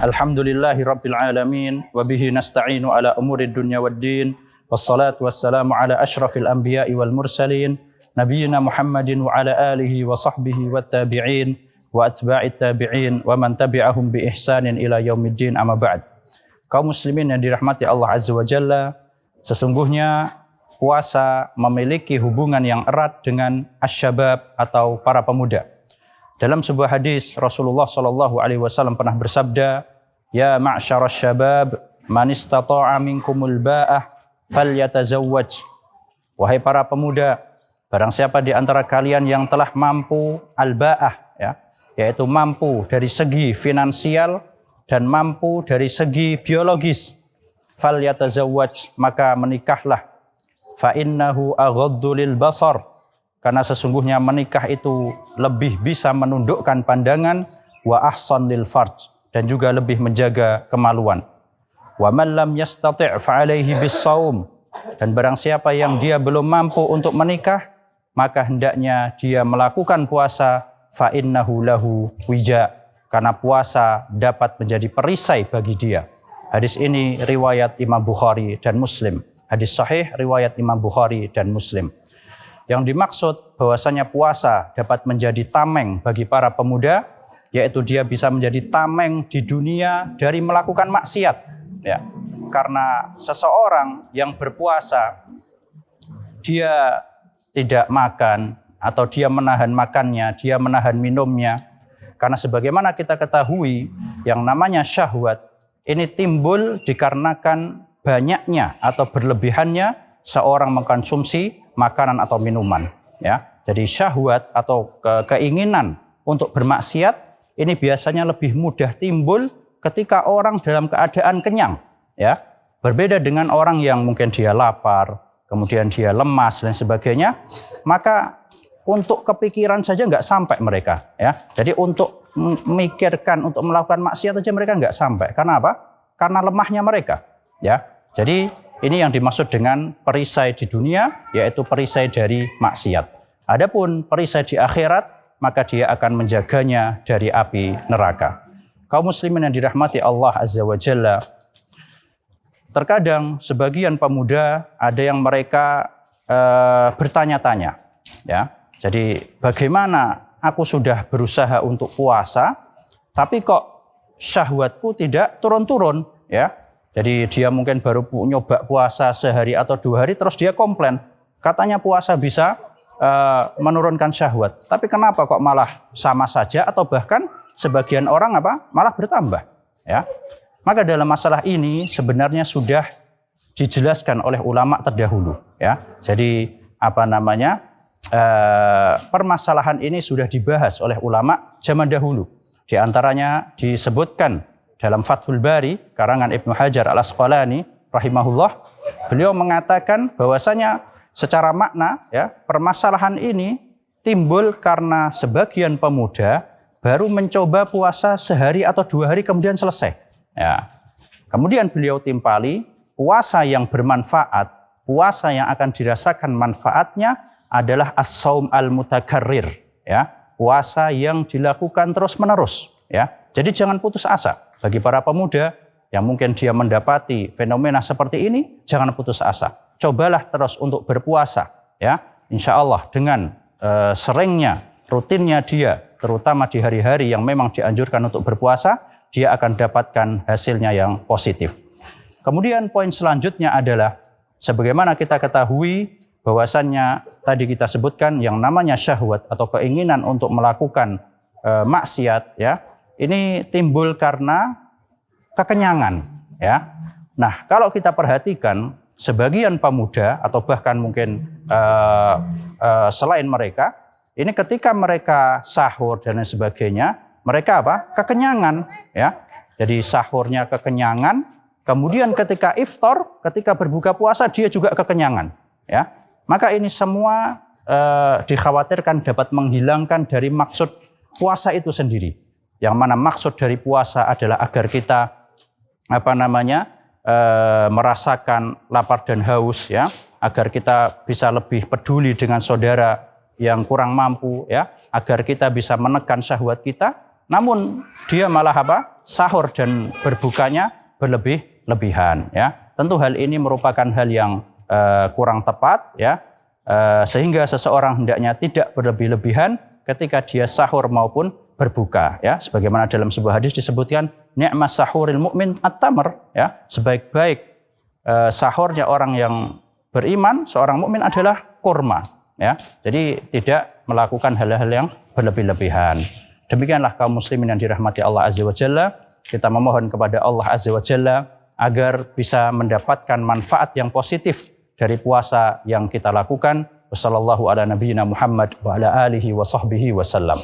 Alhamdulillahi rabbil alamin wa bihi nasta'inu ala umurid dunya waddin wassalatu wassalamu ala asyrafil anbiya'i wal mursalin nabiyyina Muhammadin wa ala alihi wa sahbihi wat tabi'in wa atba'it tabi'in wa man tabi'ahum bi ihsanin ila yaumiddin amma ba'd. Kaum muslimin yang dirahmati Allah Azza wa Jalla, sesungguhnya puasa memiliki hubungan yang erat dengan asyabab atau para pemuda. Dalam sebuah hadis Rasulullah sallallahu alaihi wasallam pernah bersabda, "Ya ma'syarasy syabab, man istata'a minkumul ba'ah falyatazawwaj." Wahai para pemuda, barang siapa di antara kalian yang telah mampu al-ba'ah, ya, yaitu mampu dari segi finansial dan mampu dari segi biologis, falyatazawwaj, maka menikahlah. Fa innahu aghaddu lil basar, karena sesungguhnya menikah itu lebih bisa menundukkan pandangan, wa ahsan lil farj, dan juga lebih menjaga kemaluan. Wa man lam yastati' fa alaihi bis-shaum, dan barang siapa yang dia belum mampu untuk menikah, maka hendaknya dia melakukan puasa, fa innahu lahu wija, karena puasa dapat menjadi perisai bagi dia. Hadis ini riwayat Imam Bukhari dan Muslim. Hadis sahih riwayat Imam Bukhari dan Muslim. Yang dimaksud bahwasanya puasa dapat menjadi tameng bagi para pemuda, yaitu dia bisa menjadi tameng di dunia dari melakukan maksiat, ya. Karena seseorang yang berpuasa, dia tidak makan atau dia menahan makannya, dia menahan minumnya, karena sebagaimana kita ketahui yang namanya syahwat ini timbul dikarenakan banyaknya atau berlebihannya seorang mengkonsumsi makanan atau minuman, ya. Jadi syahwat atau keinginan untuk bermaksiat ini biasanya lebih mudah timbul ketika orang dalam keadaan kenyang, ya. Berbeda dengan orang yang mungkin dia lapar, kemudian dia lemas dan sebagainya, maka untuk kepikiran saja nggak sampai mereka, ya. Jadi untuk memikirkan untuk melakukan maksiat saja mereka nggak sampai. Karena apa? Karena lemahnya mereka, ya. Jadi ini yang dimaksud dengan perisai di dunia, yaitu perisai dari maksiat. Adapun perisai di akhirat, maka dia akan menjaganya dari api neraka. Kaum muslimin yang dirahmati Allah Azza wa Jalla, terkadang sebagian pemuda ada yang mereka bertanya-tanya, ya. Jadi bagaimana aku sudah berusaha untuk puasa, tapi kok syahwatku tidak turun-turun, ya. Jadi dia mungkin baru nyoba puasa sehari atau 2 hari, terus dia komplain. Katanya puasa bisa menurunkan syahwat. Tapi kenapa kok malah sama saja atau bahkan sebagian orang malah bertambah, ya? Maka dalam masalah ini sebenarnya sudah dijelaskan oleh ulama terdahulu, ya. Jadi permasalahan ini sudah dibahas oleh ulama zaman dahulu. Di antaranya disebutkan dalam Fathul Bari, karangan Ibnu Hajar Al-Asqalani rahimahullah, beliau mengatakan bahwasanya secara makna, ya, permasalahan ini timbul karena sebagian pemuda baru mencoba puasa sehari atau 2 hari kemudian selesai, ya. Kemudian beliau timpali puasa yang bermanfaat, puasa yang akan dirasakan manfaatnya adalah as-shaum al-mutakarrir, ya, puasa yang dilakukan terus-menerus, ya. Jadi jangan putus asa. Bagi para pemuda yang mungkin dia mendapati fenomena seperti ini, jangan putus asa. Cobalah terus untuk berpuasa, ya. Insya Allah dengan seringnya, rutinnya dia, terutama di hari-hari yang memang dianjurkan untuk berpuasa, dia akan dapatkan hasilnya yang positif. Kemudian poin selanjutnya adalah, sebagaimana kita ketahui bahwasannya tadi kita sebutkan yang namanya syahwat atau keinginan untuk melakukan maksiat, ya. Ini timbul karena kekenyangan, ya. Nah, kalau kita perhatikan sebagian pemuda atau bahkan mungkin selain mereka, ini ketika mereka sahur dan lain sebagainya, mereka kekenyangan, ya. Jadi sahurnya kekenyangan, kemudian ketika iftar, ketika berbuka puasa dia juga kekenyangan, ya. Maka ini semua dikhawatirkan dapat menghilangkan dari maksud puasa itu sendiri. Yang mana maksud dari puasa adalah agar kita merasakan lapar dan haus, ya, agar kita bisa lebih peduli dengan saudara yang kurang mampu, ya, agar kita bisa menekan syahwat kita. namun dia malah apa? Sahur dan berbukanya berlebih-lebihan, ya. Tentu hal ini merupakan hal yang kurang tepat, ya. Sehingga seseorang hendaknya tidak berlebih-lebihan ketika dia sahur maupun berbuka, ya. Sebagaimana dalam sebuah hadis disebutkan, ni'mas sahuril mu'min at-tamr, ya. Sebaik-baik sahurnya orang yang beriman, seorang mukmin adalah kurma, ya. Jadi tidak melakukan hal-hal yang berlebih-lebihan. Demikianlah kaum muslimin yang dirahmati Allah Azza wa Jalla. Kita memohon kepada Allah Azza wa Jalla agar bisa mendapatkan manfaat yang positif dari puasa yang kita lakukan. Wassallallahu ala nabiyyina Muhammad wa ala alihi wa sahbihi wasallam.